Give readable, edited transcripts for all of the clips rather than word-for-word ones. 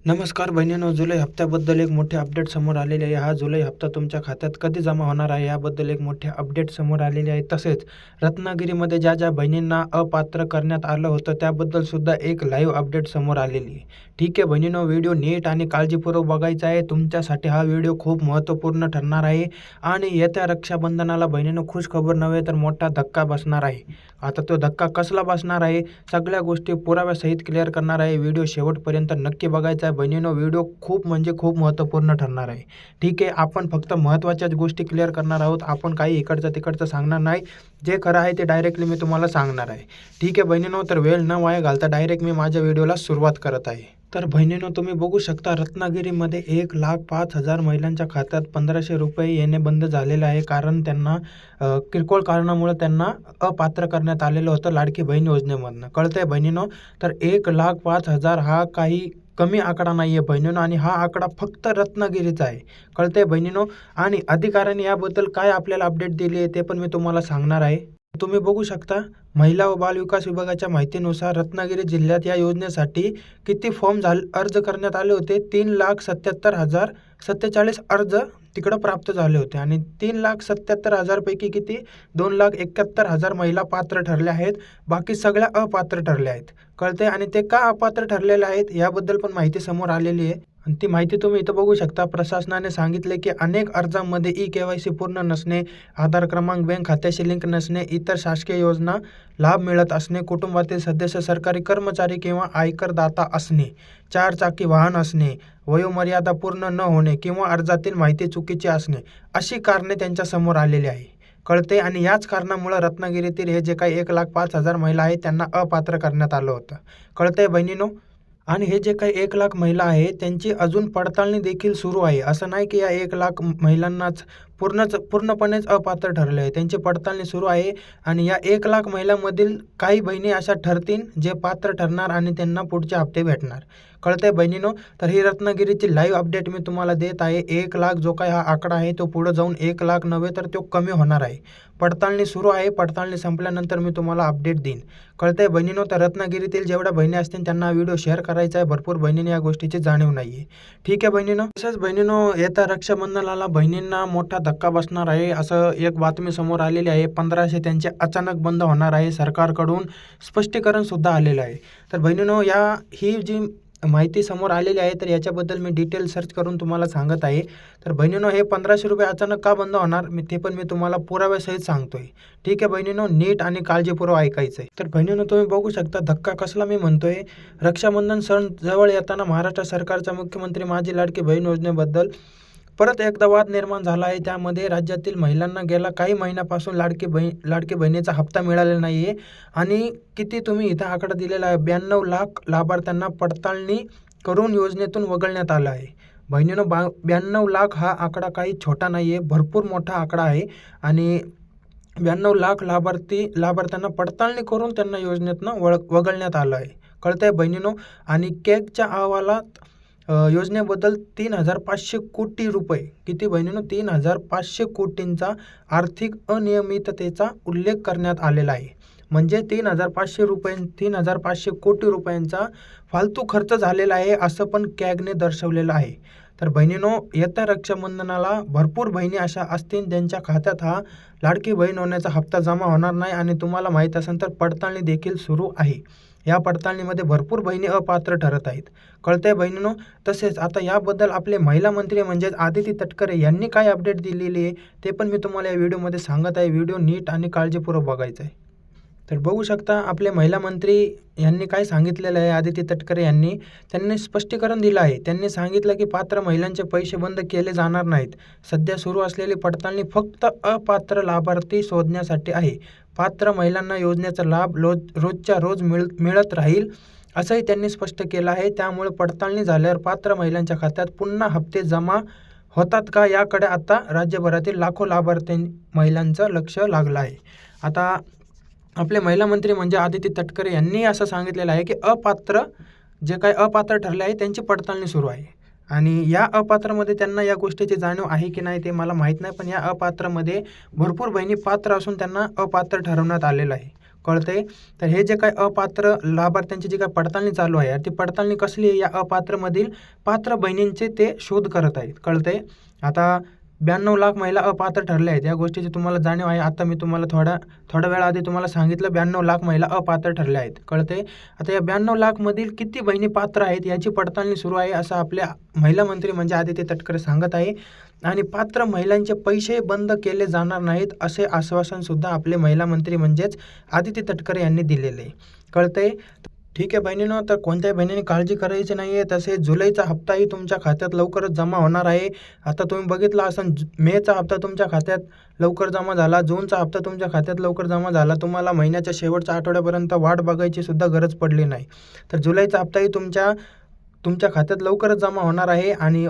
नमस्कार बहिणींनो, जुलै हप्त्याबद्दल एक मोठे अपडेट समोर आलेले आहे. हा जुलै हप्ता तुमच्या खात्यात कधी जमा होणार आहे याबद्दल एक मोठे अपडेट समोर आलेले आहे. तसेच रत्नागिरीमध्ये ज्या ज्या बहिणींना अपात्र करण्यात आलं होतं त्याबद्दल सुद्धा एक लाईव्ह अपडेट समोर आलेली आहे. ठीक आहे बहिणींनो, व्हिडिओ नीट आणि काळजीपूर्वक बघायचा आहे. तुमच्यासाठी हा व्हिडिओ खूप महत्त्वपूर्ण ठरणार आहे आणि येत्या रक्षाबंधनाला बहिणींनो खुशखबर नव्हे तर मोठा धक्का बसणार आहे. आता तो धक्का कसला बसणार आहे, सगळ्या गोष्टी पुराव्यासहित क्लिअर करणार आहे. व्हिडिओ शेवटपर्यंत नक्की बघायचा आहे बहिणींनो. व्हिडिओ खूप म्हणजे खूप महत्त्वपूर्ण ठरणार आहे. ठीक आहे, आपण फक्त महत्त्वाच्याच गोष्टी क्लिअर करणार आहोत. आपण काही इकडचं तिकडचं सांगणार नाही. जे खरं आहे ते डायरेक्टली मी तुम्हाला सांगणार आहे. ठीक आहे बहिणींनो, तर वेळ न वाया घालता डायरेक्ट मी माझ्या व्हिडिओला सुरुवात करत आहे. तर बहिणींनो, तुम्ही बघू शकता रत्नागिरीमध्ये 1,05,000 महिलांच्या खात्यात 1,500 रुपये येणे बंद झालेले आहे. कारण त्यांना किरकोळ कारणामुळे त्यांना अपात्र करण्यात आलेलं होतं लाडकी बहीण योजनेमधनं. कळतंय बहिणींनो, तर 1,05,000 हा काही कमी आकडा नाही आहे बहिणींनो, आणि हा आकडा फक्त रत्नागिरीचा आहे. कळतंय बहिणींनो, आणि अधिकाऱ्यांनी याबद्दल काय आपल्याला अपडेट दिली आहे ते पण मी तुम्हाला सांगणार आहे. तुम्ही बघू शकता, महिला व बालविकास विभागाच्या माहितीनुसार रत्नागिरी जिल्ह्यात या योजनेसाठी किती फॉर्म अर्ज करण्यात आले होते. 3,77,047 अर्ज तिकडं प्राप्त झाले होते आणि 3,77,000 पैकी किती 2,71,000 महिला पात्र ठरल्या आहेत. बाकी सगळ्या अपात्र ठरल्या आहेत. कळते, आणि ते का अपात्र ठरलेले आहेत याबद्दल पण माहिती समोर आलेली आहे. आणि ती माहिती तुम्ही इथं बघू शकता. प्रशासनाने सांगितले की अनेक अर्जांमध्ये KYC पूर्ण नसणे, आधार क्रमांक बँक खात्याशी लिंक नसणे, इतर शासकीय योजना लाभ मिळत असणे, कुटुंबातील सदस्य सरकारी कर्मचारी किंवा आयकरदाता असणे, 4 चाकी वाहन असणे, वयोमर्यादा पूर्ण न होणे किंवा अर्जातील माहिती चुकीची असणे, अशी कारणे त्यांच्या समोर आलेली आहे. कळते, आणि याच कारणामुळे रत्नागिरीतील हे जे काही 1,05,000 महिला आहेत त्यांना अपात्र करण्यात आलं होतं. कळतंय बहिणींनो, आणि हे जे काही 1,00,000 महिला आहे त्यांची अजून पडताळणी देखील सुरू आहे. असं नाही की या 1,00,000 महिलांनाच पूर्णपणेच अपात्र ठरले आहे. त्यांची पडताळणी सुरू आहे आणि या 1,00,000 महिलांमधील काही बहिणी अशा ठरतील जे पात्र ठरणार आणि त्यांना पुढचे हप्ते भेटणार. कळतंय बहिणींनो, तर ही रत्नागिरीची लाईव्ह अपडेट मी तुम्हाला देत आहे. 1,00,000 जो काही हा आकडा आहे तो पुढे जाऊन 1,00,000 नव्हे तर तो कमी होणार आहे. पडताळणी सुरू आहे. पडताळणी संपल्यानंतर मी तुम्हाला अपडेट देईन. कळतंय बहिणींनो, तर रत्नागिरीतील जेवढ्या बहिणी असतील त्यांना हा व्हिडिओ शेअर करायचा आहे. भरपूर बहिणींनी या गोष्टीची जाणीव नाही आहे. ठीक आहे बहिणींनो, तसंच बहिणींनो, येत्या रक्षाबंधनाला बहिणींना मोठा धक्का बसणार आहे असं एक बातमी समोर आलेली आहे. 1,500 त्यांचे अचानक बंद होणार आहे. सरकारकडून स्पष्टीकरण सुद्धा आलेलं आहे. तर बहिणींनो, ही जी माहिती समोर आलेली आहे तर याच्याबद्दल मी डिटेल सर्च करून तुम्हाला सांगत आहे. तर बहिणींनो, हे 1,500 रुपये अचानक का बंद होणार ते पण मी तुम्हाला पुराव्यासहित सांगतोय. ठीक आहे बहिणींनो, नीट आणि काळजीपूर्वक ऐकायचं आहे. तर बहिणींनो, तुम्ही बघू शकता धक्का कसला मी म्हणतोय. रक्षाबंधन सण जवळ येताना महाराष्ट्र सरकारच्या मुख्यमंत्री माझी लाडकी बहीण योजनेबद्दल परत एकदा वाद निर्माण झाला आहे. त्यामध्ये राज्यातील महिलांना गेल्या काही महिन्यापासून लाडकी बहिणीचा हप्ता मिळालेला नाही आहे. आणि किती तुम्ही इथं आकडा दिलेला आहे, 92 लाख लाभार्थ्यांना पडताळणी करून योजनेतून वगळण्यात आलं आहे. बहिणींनो, 92 लाख हा आकडा काही छोटा नाही आहे, भरपूर मोठा आकडा आहे. आणि 92 लाख लाभार्थ्यांना पडताळणी करून त्यांना योजनेतनं वगळण्यात आलं आहे. कळतंय बहिणींनो, आणि केकच्या अहवालात योजनेबद्दल 3,500 कोटी रुपये, किती बहिणींनो, 3,500 कोटींचा आर्थिक अनियमिततेचा उल्लेख करण्यात आलेला आहे. म्हणजे 3,500 कोटी रुपयांचा फालतू खर्च झालेला आहे असं पण कॅगने दर्शवलेलं आहे. तर बहिणींनो, येत्या रक्षाबंधनाला भरपूर बहिणी अशा असतील ज्यांच्या खात्यात हा लाडकी बहीण होण्याचा हप्ता जमा होणार नाही. आणि तुम्हाला माहीत असेल तर पडताळणी देखील सुरू आहे. या पडताळणीमध्ये भरपूर बहिणी अपात्र ठरत आहेत. कळतंय बहिणींनो, तसेच आता याबद्दल आपले महिला मंत्री म्हणजेच आदिती तटकरे यांनी काय अपडेट दिलेली आहे ते पण मी तुम्हाला या व्हिडिओमध्ये सांगत आहे. व्हिडिओ नीट आणि काळजीपूर्वक बघायचा आहे. तर बघू शकता आपले महिला मंत्री यांनी काय सांगितलेलं आहे. आदिती तटकरे त्यांनी स्पष्टीकरण दिलं आहे. त्यांनी सांगितलं की पात्र महिलांचे पैसे बंद केले जाणार नाहीत. सध्या सुरू असलेली पडताळणी फक्त अपात्र लाभार्थी शोधण्यासाठी आहे. पात्र महिलांना योजनेचा लाभ रोजच्या रोज मिळत राहील असंही त्यांनी स्पष्ट केलं आहे. त्यामुळे पडताळणी झाल्यावर पात्र महिलांच्या खात्यात पुन्हा हप्ते जमा होतात का याकडे आता राज्यभरातील लाखो लाभार्थी महिलांचं लक्ष लागलं आहे. आता आपले महिला मंत्री म्हणजे आदिती तटकरे यांनी असं सांगितलेलं आहे की जे काही अपात्र ठरले आहे त्यांची पडताळणी सुरू आहे. आणि या अपात्रमध्ये त्यांना या गोष्टीची जाणीव आहे की नाही ते मला माहीत नाही, पण या अपात्रमध्ये भरपूर बहिणी पात्र असून त्यांना अपात्र ठरवण्यात आलेलं आहे. कळतंय. तर हे जे काही अपात्र लाभार्थ्यांची जी काही पडताळणी चालू आहे ती पडताळणी कसली आहे, या अपात्रमधील पात्र बहिणींचे ते शोध करत आहेत. कळतंय. आता 92 लाख महिला अपात्र ठरल्या आहेत, या गोष्टीची तुम्हाला जाणीव आहे. आता मी तुम्हाला थोड्या वेळा आधी तुम्हाला सांगितलं 92 लाख महिला अपात्र ठरल्या आहेत. कळतंय. आता या 92 लाखमधील किती बहिणी पात्र आहेत याची पडताळणी सुरू आहे, असं आपल्या महिला मंत्री म्हणजे आदिती तटकरे सांगत आहे. आणि पात्र महिलांचे पैसे बंद केले जाणार नाहीत असे आश्वासनसुद्धा आपले महिला मंत्री म्हणजेच आदिती तटकरे यांनी दिलेले आहे. कळतंय. ठीक आहे बहिणींनो, तर कोणत्याही बहिणीने काळजी करायची नाही आहे. तसेच जुलैचा हप्ताही तुमच्या खात्यात लवकरच जमा होणार आहे. आता तुम्ही बघितलं असेल मेचा हप्ता तुमच्या खात्यात लवकर जमा झाला, जूनचा हप्ता तुमच्या खात्यात लवकर जमा झाला. तुम्हाला महिन्याच्या शेवटच्या आठवड्यापर्यंत वाट बघायची सुद्धा गरज पडली नाही. तर जुलैचा हप्ताही तुमच्या खात्यात लवकरच जमा होणार आहे आणि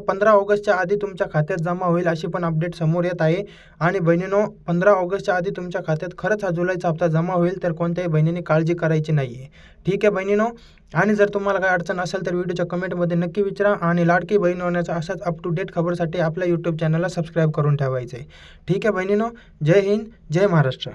15 ऑगस्टच्या आधी तुमच्या खात्यात जमा होईल अशी पण अपडेट समोर येत आहे. आणि बहिणींनो, 15 ऑगस्टच्या आधी तुमच्या खात्यात खरंच हा जुलैचा हप्ता जमा होईल, तर कोणत्याही बहिणीने काळजी करायची नाही आहे. ठीक आहे बहिणींनो. आणि जर तुम्हाला काही अडचण असेल तर व्हिडिओच्या कमेंटमध्ये नक्की विचारा आणि लाडकी बहीण होण्याचा असाच अप टू डेट खबरसाठी आपल्या यूट्यूब चॅनलला सबस्क्राईब करून ठेवायचं आहे. ठीक आहे बहिणींनो. जय हिंद, जय महाराष्ट्र.